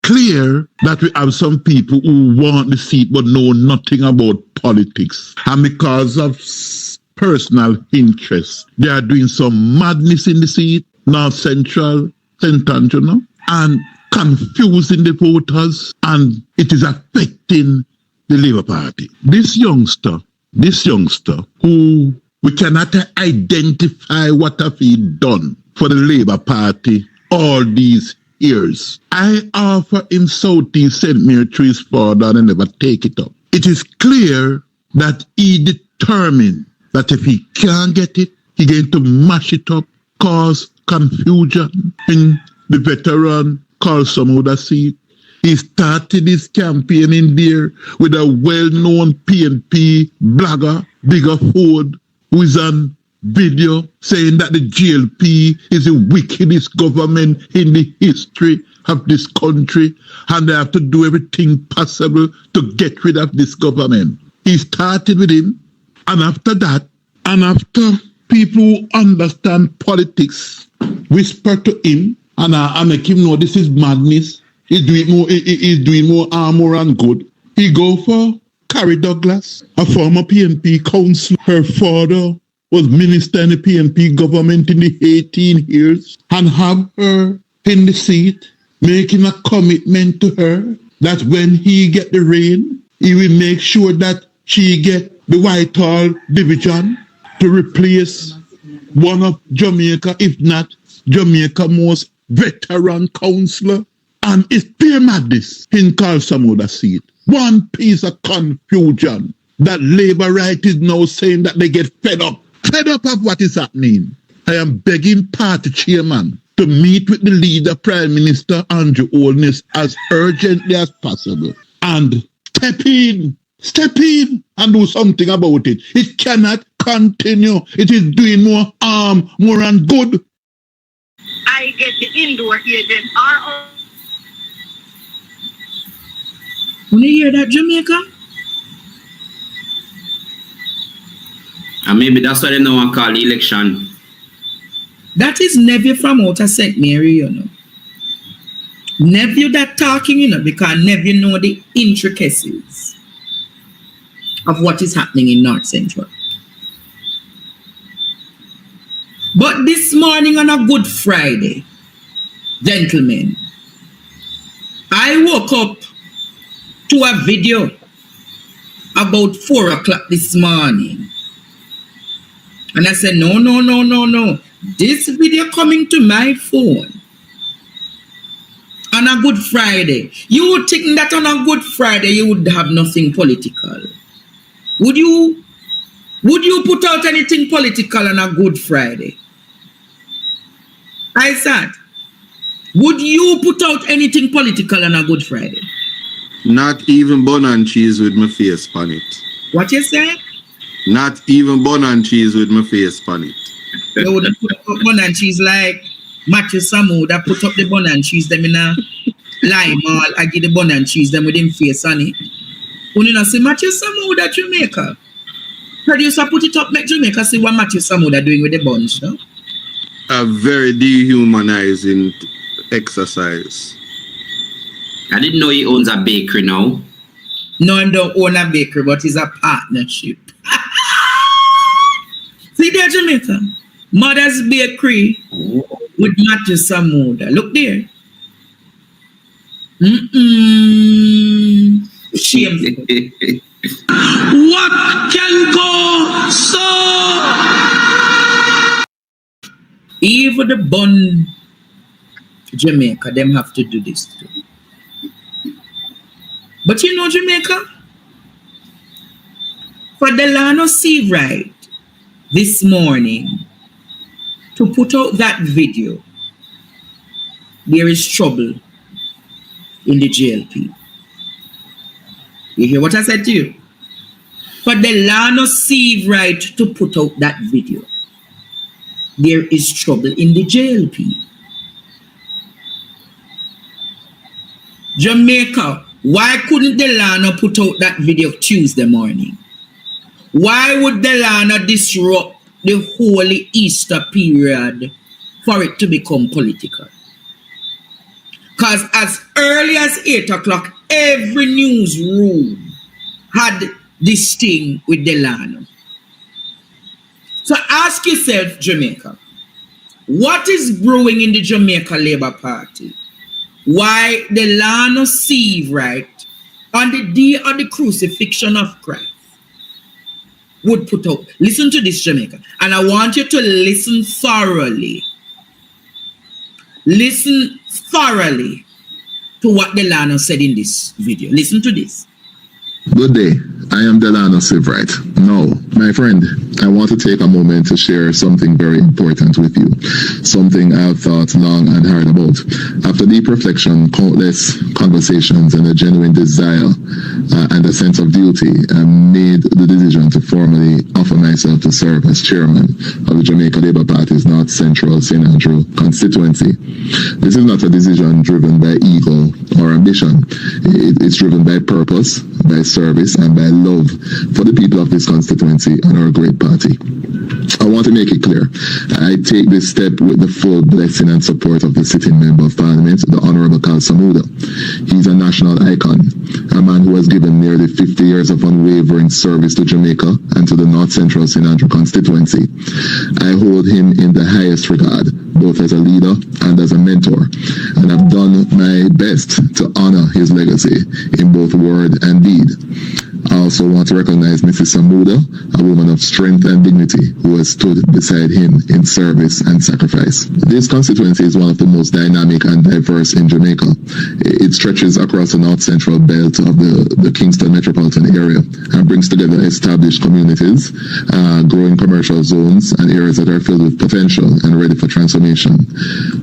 clear that we have some people who want the seat but know nothing about politics. And because of personal interest, they are doing some madness in the seat, North Central, Septentrional, and confusing the voters, and it is affecting the Labour Party. This youngster who we cannot identify what have he done for the Labour Party all these years. I offer him Southeast St. Mary to his father and never take it up. It is clear that he determined that if he can't get it, he's going to mash it up, cause confusion in the veteran Carl Samuda seat. He started his campaign in there with a well-known PNP blogger, Bigger Ford, who is on video saying that the GLP is the wickedest government in the history of this country and they have to do everything possible to get rid of this government. He started with him, and after that, and after people who understand politics whisper to him and make him know this is madness, he's doing more harm and good. He go for Carrie Douglas, a former PNP councillor. Her father was minister in the PNP government in the 18 years, and have her in the seat, making a commitment to her that when he get the reign, he will make sure that she get the Whitehall division to replace one of Jamaica, if not Jamaica's most veteran councillor. And it's pure madness in Carl Samuda's seat. One piece of confusion that Labour right is now saying that they get fed up of what is happening. I am begging party chairman to meet with the leader, Prime Minister Andrew Holness, as urgently as possible and step in and do something about it. It cannot continue. It is doing more harm, more and good. I get the indoor agent are. When you hear that, Jamaica? And maybe that's why they don't want to call the election. That is nephew from out of St. Mary, you know. Nephew that talking, you know, because nephew know the intricacies of what is happening in North Central. But this morning on a Good Friday, gentlemen, I woke up to a video about 4 o'clock this morning. And I said, no. This video coming to my phone on a Good Friday. You would think that on a Good Friday you would have nothing political. Would you put out anything political on a Good Friday? I said, would you put out anything political on a Good Friday? Not even bun and cheese with my face on it. What you say? Not even bun and cheese with my face on it. You would put up bun and cheese like Matthew Samuda put up the bun and cheese them in a lime or I give the bun and cheese them with him face on it. When you not see Matthew Samuda Jamaica. Producer put it up, make Jamaica see what Matthew Samuda doing with the buns, no? A very dehumanizing exercise. I didn't know he owns a bakery now. No, I don't own a bakery, but it's a partnership. See there, Jamaica? Mother's Bakery with Matthew Samuda. Look there. Shameful. What can go so? Even the bun Jamaica, them have to do this too. But you know, Jamaica, for Delano Seiveright this morning to put out that video, there is trouble in the GLP. You hear what I said to you? For Delano Seiveright to put out that video, there is trouble in the GLP. Jamaica, why couldn't Delano put out that video Tuesday morning? Why would Delano disrupt the holy Easter period for it to become political? Because Because as early as 8 o'clock, every newsroom had this thing with Delano. So ask yourself, Jamaica, what is brewing in the Jamaica Labour Party? Why Delano Seiveright, on the day of the crucifixion of Christ, would put out, listen to this, Jamaica, and I want you to listen thoroughly. Listen thoroughly to what Delano said in this video. Listen to this. Good day, I am Delano Seiveright. Now, my friend, I want to take a moment to share something very important with you, something I've thought long and hard about. After deep reflection, countless conversations, and a genuine desire and a sense of duty, I made the decision to formally offer myself to serve as chairman of the Jamaica Labour Party's North Central St. Andrew Constituency. This is not a decision driven by ego or ambition. It's driven by purpose, by service, and by love for the people of this constituency and our great party. I want to make it clear, I take this step with the full blessing and support of the sitting Member of Parliament, the Honourable Samuda. He's a national icon, a man who has given nearly 50 years of unwavering service to Jamaica and to the North Central St. Andrew constituency. I hold him in the highest regard, both as a leader and as a mentor, and I've done my best to honour his legacy in both word and deed. I also want to recognize Mrs. Samuda, a woman of strength and dignity who has stood beside him in service and sacrifice. This constituency is one of the most dynamic and diverse in Jamaica. It stretches across the north central belt of the Kingston metropolitan area and brings together established communities, growing commercial zones, and areas that are filled with potential and ready for transformation.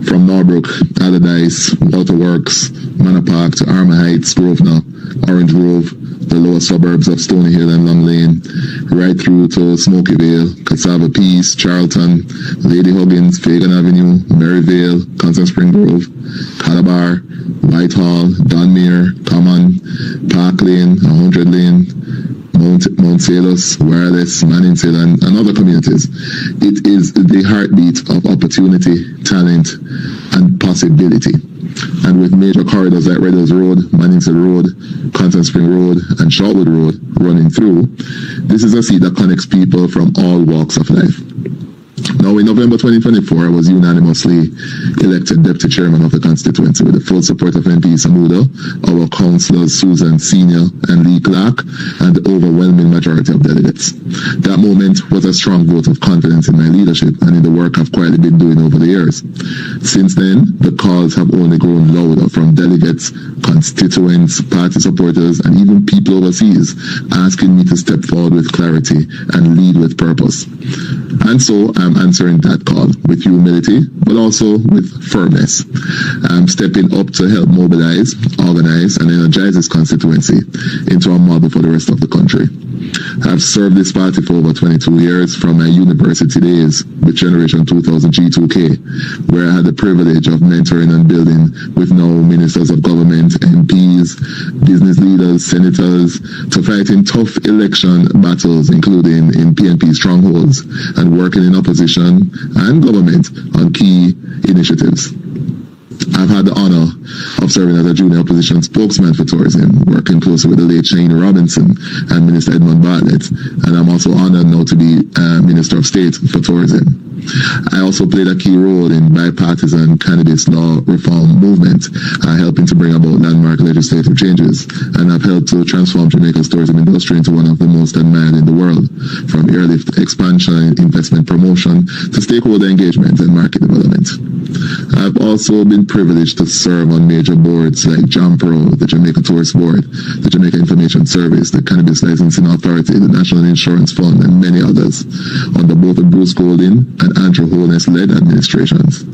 From Norbrook, Allardyce, Waterworks, Manor Park to Armour Heights, Grosvenor, Orange Grove, the lower suburbs of Stony Hill and Long Lane, right through to Smoky Vale, Cassava Peace, Charlton, Lady Huggins, Fagan Avenue, Maryvale, Constant Spring Grove, Calabar, Whitehall, Donmere, Common, Park Lane, 100 Lane, Mount Salus, Wireless, Manningshill, and other communities. It is the heartbeat of opportunity, talent, and possibility. And with major corridors like Red Hills Road, Manningshill Road, Constant Spring Road, and Shortwood Road running through, this is a seat that connects people from all walks of life. Now, in November 2024, I was unanimously elected Deputy Chairman of the constituency with the full support of MP Samuda, our councillors Susan Senior and Lee Clark, and the overwhelming majority of delegates. That moment was a strong vote of confidence in my leadership and in the work I've quietly been doing over the years. Since then, the calls have only grown louder from delegates, constituents, party supporters, and even people overseas asking me to step forward with clarity and lead with purpose. And so I'm answering that call with humility, but also with firmness. I'm stepping up to help mobilize, organize, and energize this constituency into a model for the rest of the country. I've served this party for over 22 years from my university days with Generation 2000 G2K, where I had the privilege of mentoring and building with now ministers of government, MPs, business leaders, senators, to fighting tough election battles, including in PNP strongholds, and working in opposition and government on key initiatives. I've had the honor of serving as a junior opposition spokesman for tourism, working closely with the late Shane Robinson and Minister Edmund Bartlett, and I'm also honored now to be Minister of State for Tourism. I also played a key role in bipartisan cannabis law reform movement, helping to bring about landmark legislative changes, and I've helped to transform Jamaica's tourism industry into one of the most admired in the world, from airlift expansion, investment promotion, to stakeholder engagement and market development. I've also been privileged to serve on major boards like JAMPRO, the Jamaica Tourist Board, the Jamaica Information Service, the Cannabis Licensing Authority, the National Insurance Fund, and many others, under both the Bruce Golding and Andrew Holness-led administrations.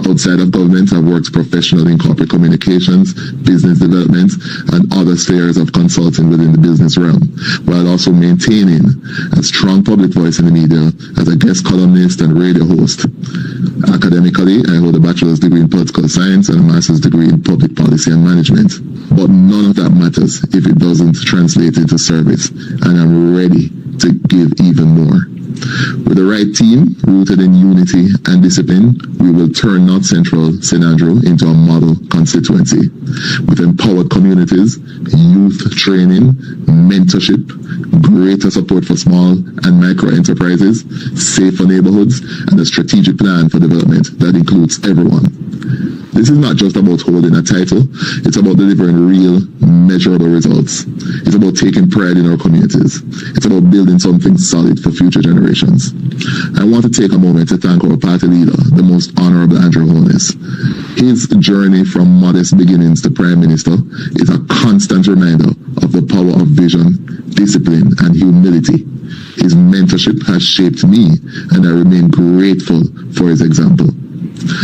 Outside of government, I've worked professionally in corporate communications, business development, and other spheres of consulting within the business realm, while also maintaining a strong public voice in the media as a guest columnist and radio host. Academically, I hold a bachelor's degree in political science and a master's degree in public policy and management. But none of that matters if it doesn't translate into service, and I'm ready to give even more. With the right team, rooted in unity and discipline, we will turn North Central St. Andrew into a model constituency. With empowered communities, youth training, mentorship, greater support for small and micro enterprises, safer neighborhoods, and a strategic plan for development that includes everyone. This is not just about holding a title, it's about delivering real, measurable results. It's about taking pride in our communities. It's about building something solid for future generations. I want to take a moment to thank our party leader, the Most Honorable Andrew Holness. His journey from modest beginnings to Prime Minister is a constant reminder of the power of vision, discipline, and humility. His mentorship has shaped me, and I remain grateful for his example.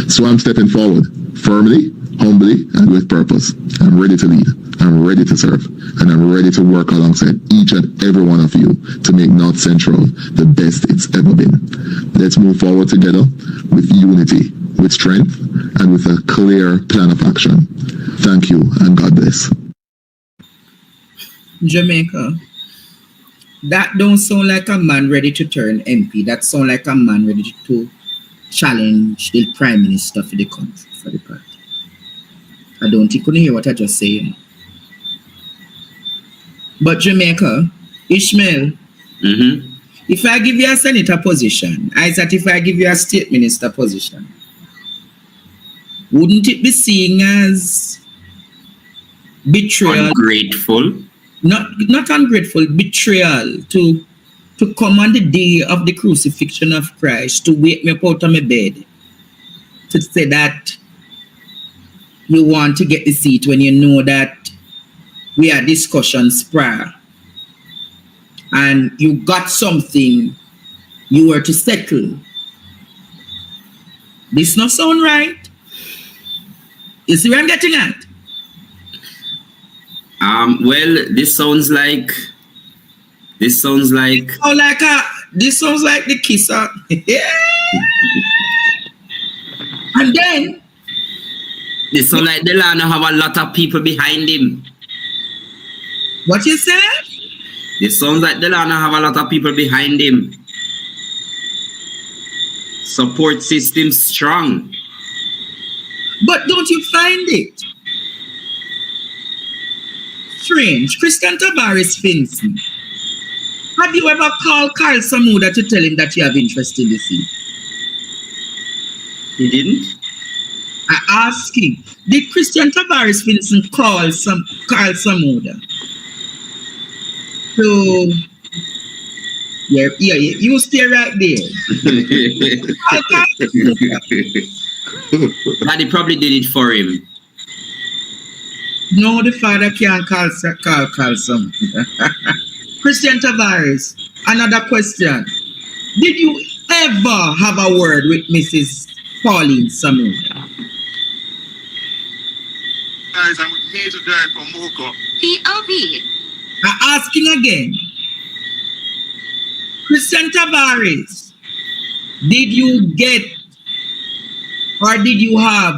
So I'm stepping forward, firmly, humbly, and with purpose. I'm ready to lead, I'm ready to serve, and I'm ready to work alongside each and every one of you to make North Central the best it's ever been. Let's move forward together with unity, with strength, and with a clear plan of action. Thank you, and God bless. Jamaica, that don't sound like a man ready to turn MP. That sound like a man ready to challenge the Prime Minister for the country, for the party. I don't think you couldn't hear what I just said. But Jamaica, Ishmael, if I give you a senator position, I said if I give you a state minister position, wouldn't it be seen as betrayal? Ungrateful. Not ungrateful, betrayal to come on the day of the crucifixion of Christ, to wake me up out of my bed, to say that you want to get the seat when you know that we had discussions prior and you got something you were to settle. This not sound right. You see where I'm getting at? Well, this sounds like this sounds like the kiss of and then this sounds like Delano have a lot of people behind him. What you said? This sounds like Delano have a lot of people behind him. Support system strong. But don't you find it strange? Christian Tavares Finson, have you ever called Carl Samuda to tell him that you have interest in the seat? He didn't? I ask him, did Christian Tavares Finson call Carl Samuda? So, yeah, you stay right there. But he probably did it for him. No, the father can't call Samuda. Christian Tavares, another question. Did you ever have a word with Mrs. Pauline Samuda? Guys, I'm here to drive from Moko. POV. I'm asking again. Christian Tavares, did you get or did you have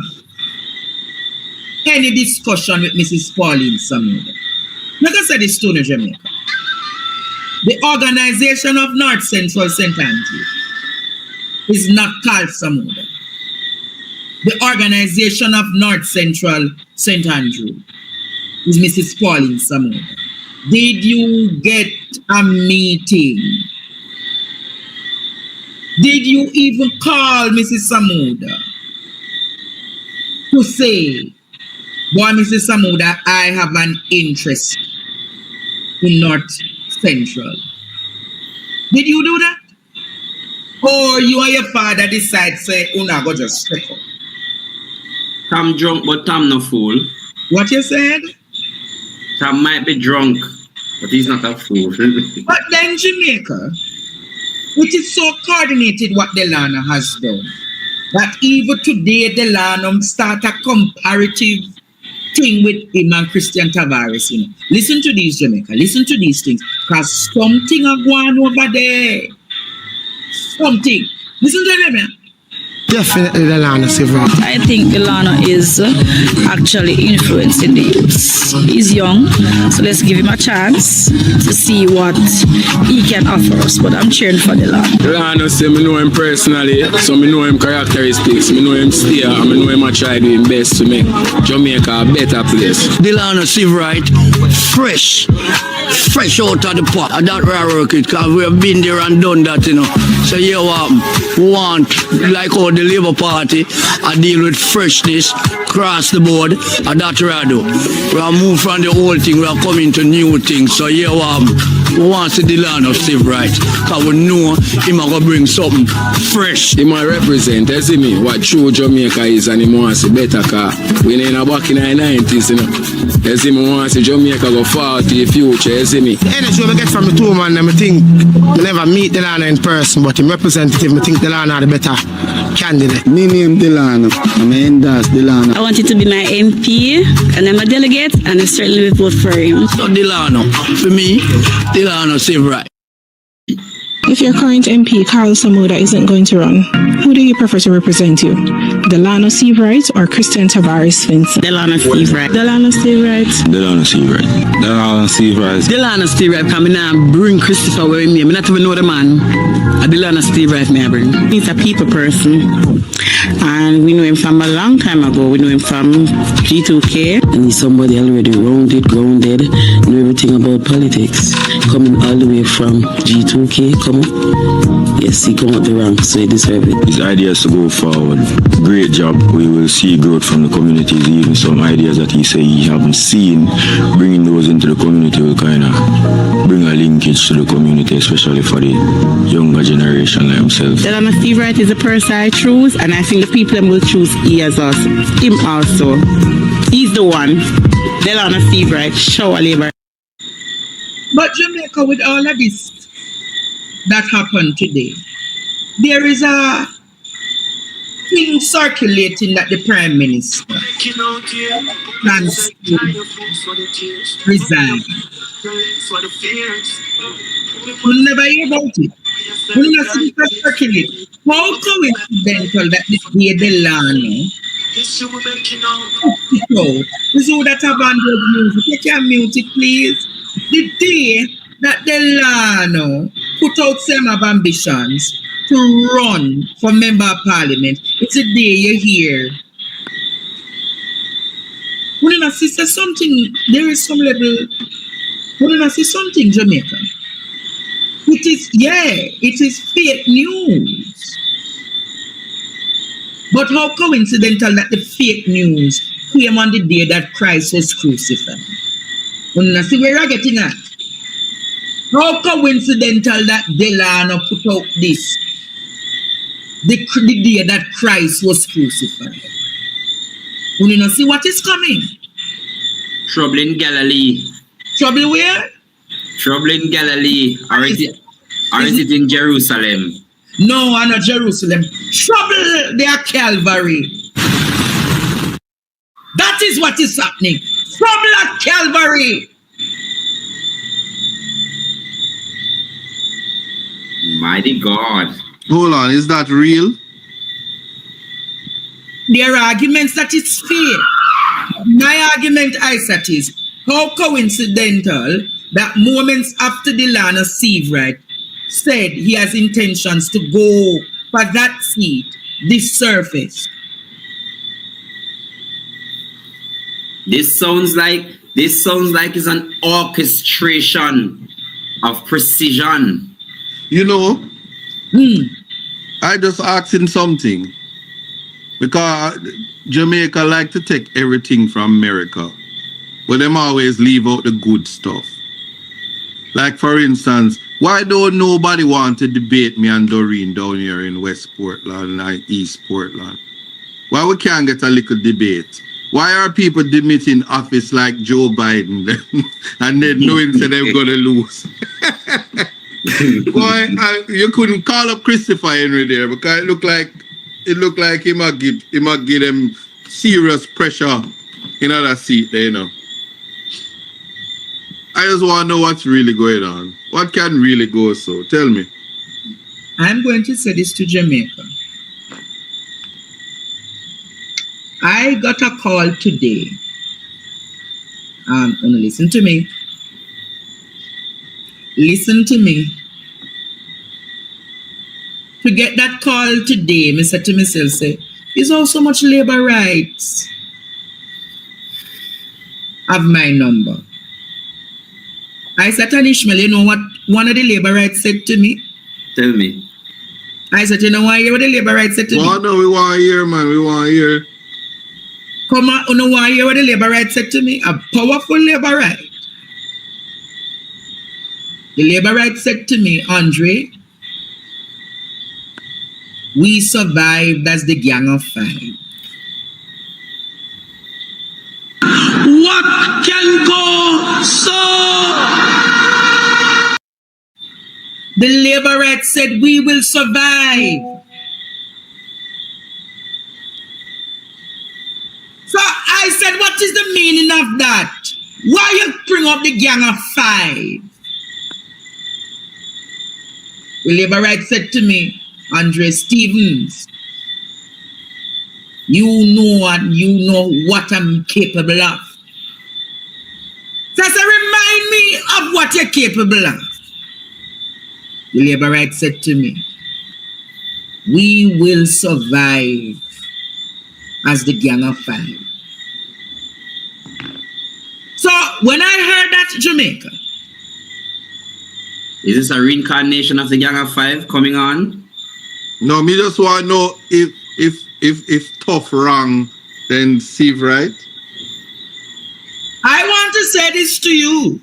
any discussion with Mrs. Pauline Samuda? Like I said, it's to Jamaica. The organization of North Central St. Andrew is not called Samuda. The organization of North Central St. Andrew is Mrs. Pauline Samuda. Did you get a meeting? Did you even call Mrs. Samuda to say, boy, Mrs. Samuda, I have an interest in North Central? Did you do that? Or you and your father decide, say, una go just step up? Tom drunk, but Tom no fool. What you said? Tom might be drunk, but he's not a fool. But then Jamaica, it is so coordinated what Delano has done, that even today Delano start a comparative thing with him and Christian Tavares. You know. Listen to these, Jamaica. Listen to these things. Because something are going over there. Something. Listen to them. Definitely Delano Seiveright. I think Delano is actually influencing the youths. He's young, so let's give him a chance to see what he can offer us. But I'm cheering for Delano. Delano say me know him personally, so me know him characteristics, me know him stay, and me know him a try do him best to make Jamaica a better place. Delano Seiveright, fresh out of the pot. And that we work it, because we have been there and done that, you know. So here we want, like how the Labour Party, I deal with freshness, cross the board, and that we do. We are moved from the old thing, we are coming to new things. So here we want to Delano Seiveright, because we know he might go bring something fresh. He might represent, you see me, what true Jamaica is, and he wants a better car. We ain't back in the 90s, you know. You see me, wants to Jamaica go far to the future, you see me. The energy we get from the two man, I think we never meet Delano in person, but in representative, I think Delano are the better candidate. Me name Delano. I'm endorse Delano. I want it to be my MP, and I'm a delegate, and I certainly will vote for him. So Delano, for me, Delano Seiveright. If your current MP, Carl Samuda, isn't going to run, who do you prefer to represent you? Delano Seiveright or Christian Tavares Vincent? Delano Seiveright. Delano Seiveright. Delano Seiveright. Delano Seiveright. Delano Seiveright, come in bring Christopher with me. I not even know the man. Delano Seiveright, me I bring. He's a people person. And we know him from a long time ago. We know him from G2K. And he's somebody already grounded, know everything about politics. Coming all the way from G2K, come on. Yes, he come up the rank, so he deserves it. His ideas to go forward. Great job. We will see growth from the communities. Even some ideas that he say he haven't seen, bringing those into the community will kind of bring a linkage to the community, especially for the younger generation like himself. Delano Seiveright is the person I choose, and I think the people that will choose he as us. Him also. He's the one. Delano Seiveright, shower labor. But Jamaica, with all of this that happened today, there is a thing circulating that the Prime Minister plans to resign. We'll never hear about it. We'll not see it circulate. How coincidental that this day Delano this is who that have handled music. You can mute it, please. The day that Delano put out some of ambitions to run for Member of Parliament, it's a day you hear. When I see something, there is some level. When I see something, Jamaica, it is fake news. But how coincidental that the fake news came on the day that Christ was crucified? When I see where you're getting at. How coincidental that Delano put out this the day that Christ was crucified? When you see what is coming? Trouble in Galilee. Trouble where? Trouble in Galilee. Or is it in Jerusalem? No, I'm not Jerusalem. Trouble there, Calvary. That is what is happening. Trouble at Calvary. Mighty God. Hold on, is that real? There are arguments that it's fake. My argument is how coincidental that moments after Delano Seiveright said he has intentions to go for that seat, this surface. This sounds like it's an orchestration of precision. You know, I just asking something. Because Jamaica like to take everything from America. But them always leave out the good stuff. Like for instance, why don't nobody want to debate me and Doreen down here in West Portland and East Portland? Why we can't get a little debate? Why are people debating office like Joe Biden and then knowing that they're gonna lose? Boy, you couldn't call up Christopher Henry there because it looked like he might give them serious pressure in that seat there, you know. I just want to know what's really going on. What can really go so? Tell me. I'm going to say this to Jamaica. I got a call today. Listen to me. Listen to me. To get that call today, I said to myself, say, is also much labor rights have my number. I said to Ishmael, you know what one of the labor rights said to me? Tell me. I said, you know what the labor rights said to me? No, we want to hear, man. We want to hear. Come on, you know what the labor rights said to me? A powerful labor right. The labor rights said to me, Andre, we survived as the Gang of Five. What can go so? The labor rights said we will survive. So I said, what is the meaning of that? Why you bring up the Gang of Five? The labor rights said to me, Andre Stevens, you know what I'm capable of. So I said, remind me of what you're capable of. The labor rights said to me, we will survive as the Gang of Five. So when I heard that, Jamaica, is this a reincarnation of the Gang of Five coming on? No, me just want to know if tough wrong, then Seiveright. I want to say this to you.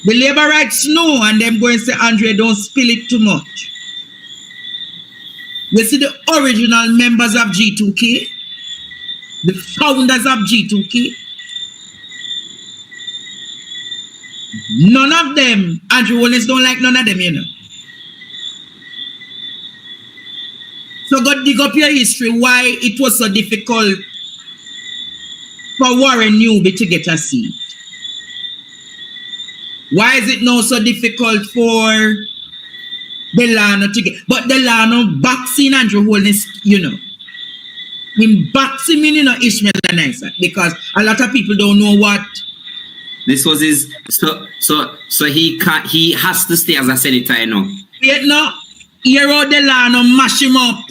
The labor rights know, and them going to say, Andre, don't spill it too much. You see the original members of G2K, the founders of G2K, none of them, Andrew Wallace don't like none of them, you know. So go dig up your history, why it was so difficult for Warren Newby to get a seat. Why is it now so difficult for Delano to get? But Delano boxing Andrew Holness, you know. Him boxing in, you know, Ishmael and Isaac, because a lot of people don't know what. This was his. So he can't. He has to stay as a senator, you know. Wait, no. Hero Delano mash him up.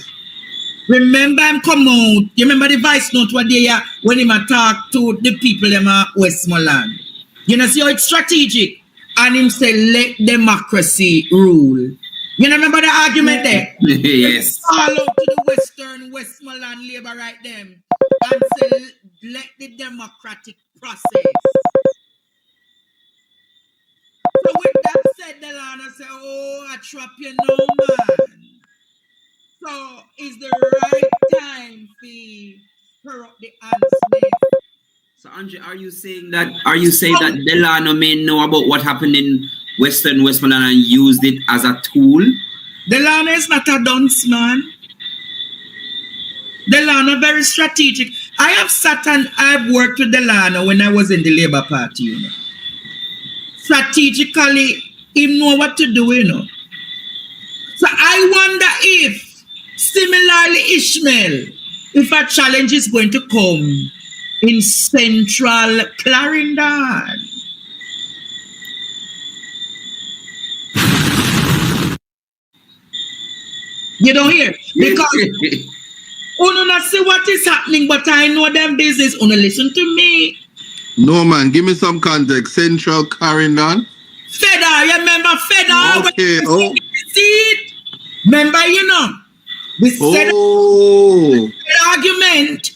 Remember him come out. You remember the voice note what they when him talk to the people in Westmoreland. You know, see how it's strategic. And him say, let democracy rule. You know, remember the argument there? Yes. All out to the Western Westmoreland labor right them and say, let the democratic process. So with that said, Delano say, oh, I trap you now, man. So is the right time for her up the ants. So Andre, are you saying that Delano may know about what happened in Western Westmoreland and used it as a tool? Delano is not a dunce, man. Delano very strategic. I have sat and I've worked with Delano when I was in the Labour Party, you know. Strategically, he know what to do, you know. So I wonder if, similarly, Ishmael, if a challenge is going to come in central Clarendon. You don't hear? Because you not see what is happening, but I know them business. You listen to me. No, man, give me some context. Central Clarendon. Feda, you remember Feda? Okay, oh. See it? Remember, you know? The argument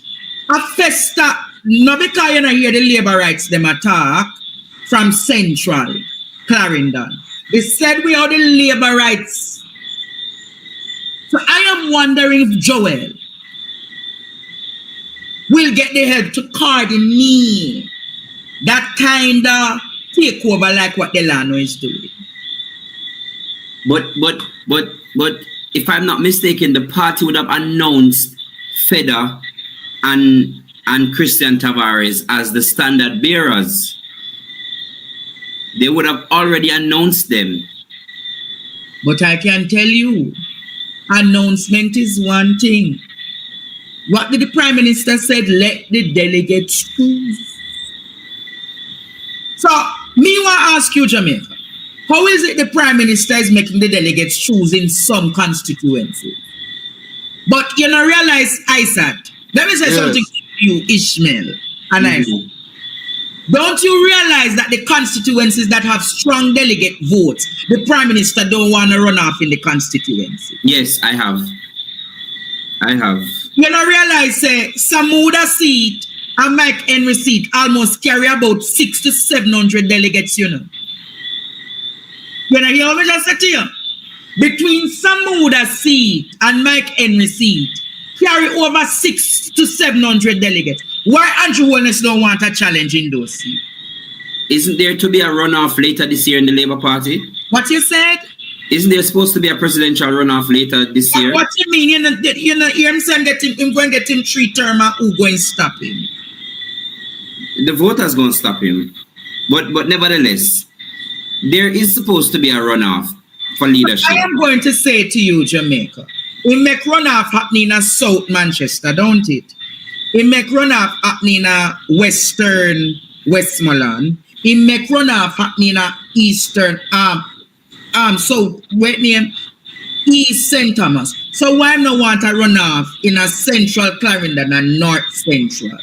of Festa, not because you know hear the labor rights them attack from Central Clarendon. They said we are the labor rights. So I am wondering if Joel will get the help to coordinate that kind of takeover like what Delano is doing. But if I'm not mistaken, the party would have announced Feda and Christian Tavares as the standard bearers. They would have already announced them. But I can tell you, announcement is one thing. What did the Prime Minister said? Let the delegates choose. So, me want to ask you, Jamaica, how is it the Prime Minister is making the delegates choose in some constituencies? But you know, realize, Isaac, let me say something to you, Ishmael and Isaac. Don't you realize that the constituencies that have strong delegate votes, the Prime Minister don't want to run off in the constituency? Yes, I have. You know, realize, say, Samuda seat and Mike Henry seat almost carry about 600 to 700 delegates, you know. You know, hear what I just said to you? Between Samuda seat and Mike Henry seat, carry over 600 to 700 delegates. Why Andrew Holness don't want a challenge in those seats? Isn't there to be a runoff later this year in the Labour Party? What you said? Isn't there supposed to be a presidential runoff later this year? What you mean? You know, hear him saying him going to get him 3 term and who going to stop him? The voters going to stop him. But nevertheless, there is supposed to be a runoff for leadership. I am going to say to you, Jamaica, it make runoff happening in South Manchester, don't it? It make runoff happening in Western Westmoreland. It make runoff happening in Eastern South East St. Thomas. So why no want a runoff in a Central Clarendon and North Central?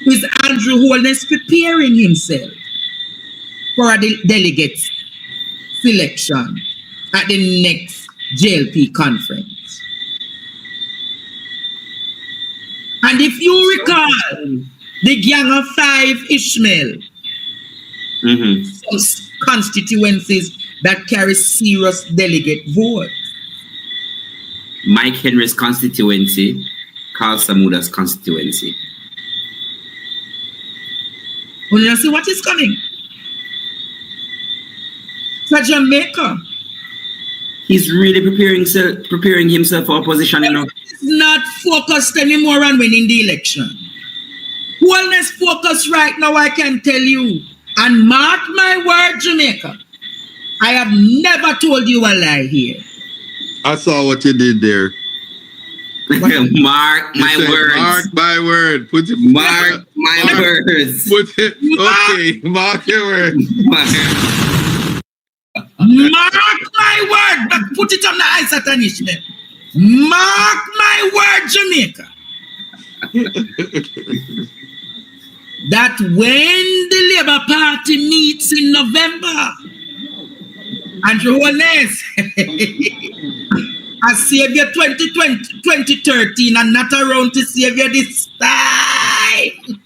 Is Andrew Holness preparing himself for a delegate selection at the next JLP conference? And if you recall, the Gang of 5 Ishmael, some constituencies that carry serious delegate votes. Mike Henry's constituency, Carl Samuda's constituency. When you see what is coming? For Jamaica. He's really preparing himself for opposition, you know. He's not focused anymore on winning the election. Wellness focus right now, I can tell you. And mark my word, Jamaica, I have never told you a lie here. I saw what you did there. Mark my words. Mark my word. Words. Put it. Okay. Mark your word. Mark my word. But put it on the ice at an Ishmael. Mark my word, Jamaica. That when the Labour Party meets in November, Andrew Holness, I save you 2013 and not around to save you this time.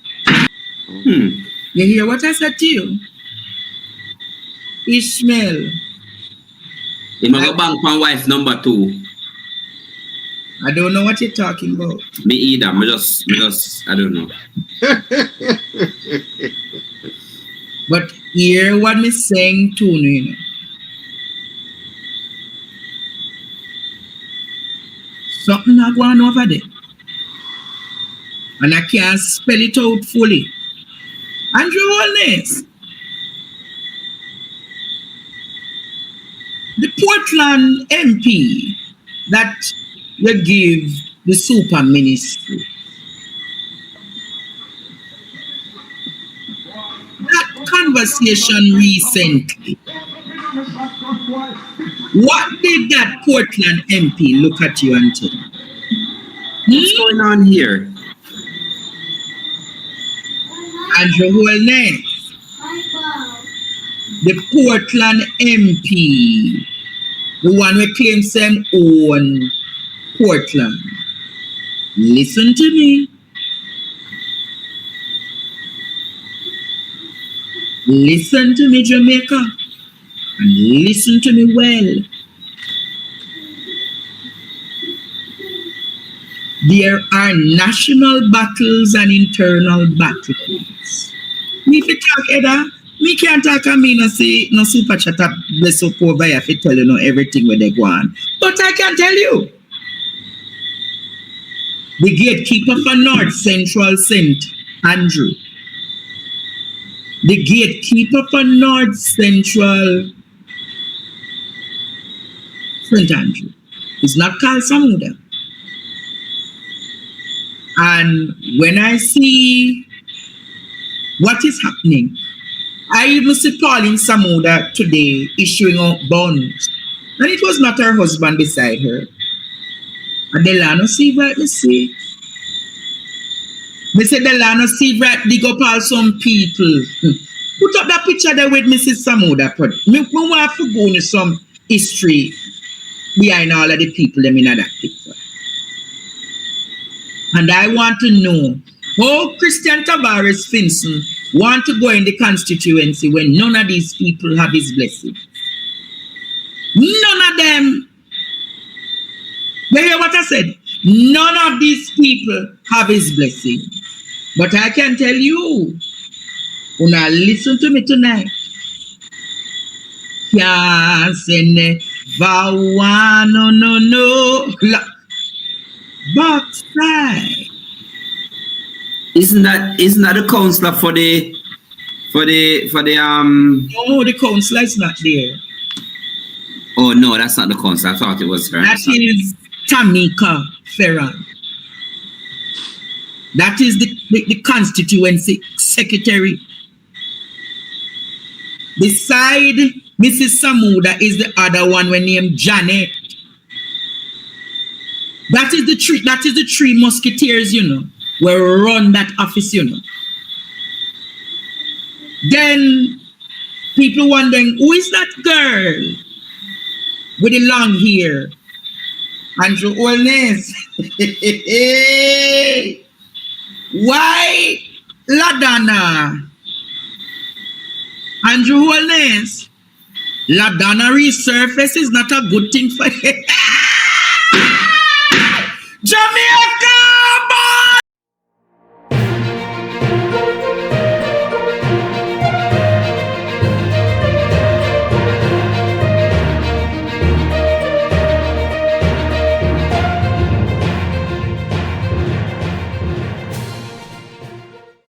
You hear what I said to you? Ishmael. You know, bank on wife number 2. I don't know what you're talking about. Me either. Me just, I don't know. But hear what me saying to you know. Something not going over there. And I can't spell it out fully. Andrew Holness. The Portland MP that you give the super ministry. That conversation recently. What did that Portland MP look at you and tell you? What's going on here? Andrew Holness, the Portland MP, the one who claims them own Portland. Listen to me. Listen to me, Jamaica. And listen to me well. There are national battles and internal battles. Me if you talk, Eda, me can't talk and me no say no super chat up bless up over here if you tell you know everything where they go on. But I can tell you. The gatekeeper for North Central St. Andrew. The gatekeeper for North Central St. Andrew is not called Samuda. And when I see what is happening, I even see Pauline Samuda today issuing out bonds. And it was not her husband beside her. And Delano Seiveright, me see. Me say Delano Seiveright dig up all some people. Put up that picture there with Mrs. Samuda. Me want to go into some history behind all of the people them in that picture. And I want to know how Christian Tavares Finson want to go in the constituency when none of these people have his blessing. None of them. You hear what I said? None of these people have his blessing. But I can tell you, when I listen to me tonight, can't say never one, no. Backside. Isn't that the counselor for the No, the counselor is not there. Oh no, that's not the counselor. I thought it was her. That is Tamika Ferran. That is the constituency secretary. Beside Mrs. Samuda is the other one named Janet. That is the three musketeers, will run that office, Then people wondering, who is that girl with the long hair? Andrew Holness. Why LaDonna? Andrew Holness. LaDonna resurface is not a good thing for you. Jamaica!